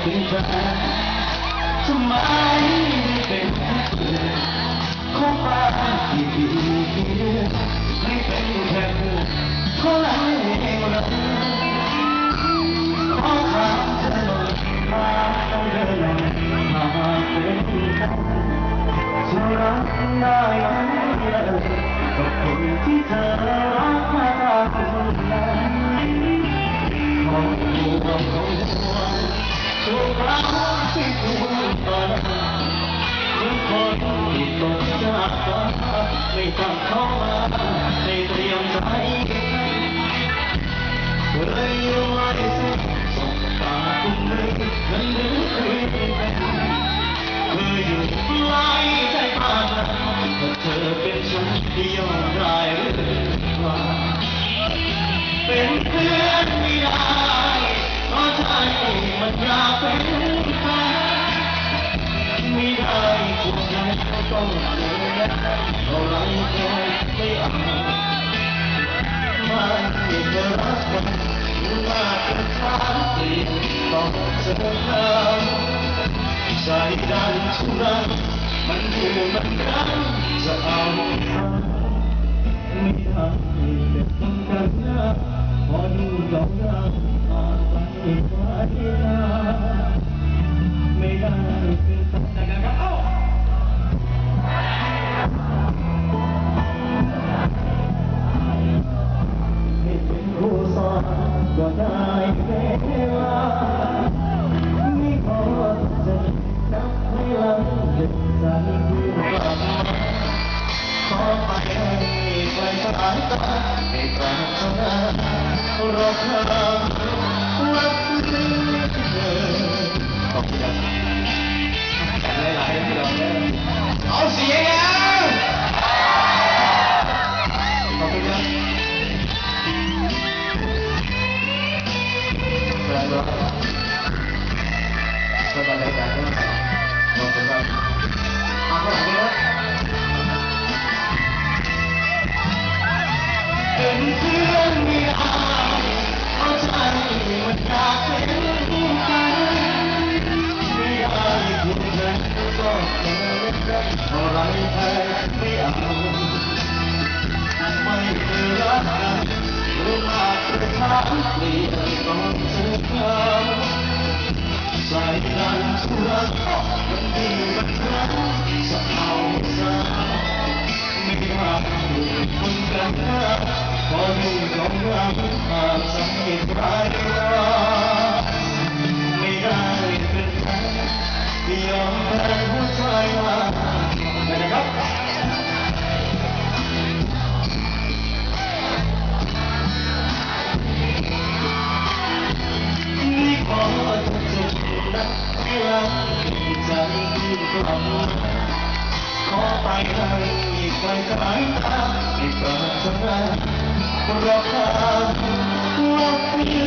เป็นแฟนทำไมไม่เป็นเพื่อนของฟ้าที่ดีไม่เป็นแค่เพื่อนของเราเองเราขอถามเธอหน่อยมาต้องเดินหน่อยมาเป็นกันจะรักได้ไหมกับคนที่เธอรักมาคนนั้นของหัวของหัวทุกครั้งที่คุณฝันทุกคนที่ตกจากฟ้าไม่ต้องเข้ามาไม่เตรียมใจเคยอยู่ไว้สิสบตาคุณเลยนั้นหรือเคยเป็นเคยอยู่ปลายใจพามาถ้าเธอเป็นฉันที่ยอมได้หรือว่าเป็นเพื่อนไม่ได้เพราะใจมันอยากเป็นแฟนไม่ได้ถูกใจต้องเสียเท่าไรก็ไม่เอามันไม่เคยรักกันมากเกิน3 ปีต้องเจอเขาใจดันทุรังมันอยู่มันกันจะเอาไม่ได้เป็นกันนะพอดูดอกรักผ่านไปไว้นะไม่ได้เป็นกันนะครับให้เป็นผู้สอนก็ได้เวลาไม่ขอจะนับให้หลังเด็กใจคือกลับมาขอไปให้ไกลสายตาให้ปรารถนารอคำรักเธอขอบคุณครับหลายๆที่เราได้เอาเสียงแล้วขอบคุณครับแฟนเราสบายใจกันขอบคุณครับเอาข้างหลังด้วยนะเป็นเพื่อนไม่เอาเอาใจมันอยากเป็นกันไม่ได้ถูกใจก็แค่เล็กๆเท่าไรแพ้ไม่เอาไม่เคยรักกันรู้มากกระทั่งเปลี่ยนต้องเจอเขาใจดันทุรักมันดีมันรักจะเอาซะไม่ได้คนกันนะพอดูยอมรับอาจจะไม่ใครรักไม่ได้เป็นแฟนยอมแพ้หัวใจมาไม่ได้ครับนี่ขอจะจุดนักให้รักใจคือกลับมาขอไปให้ไกลสายตาให้ปรารถนารอคำรักเพื่อ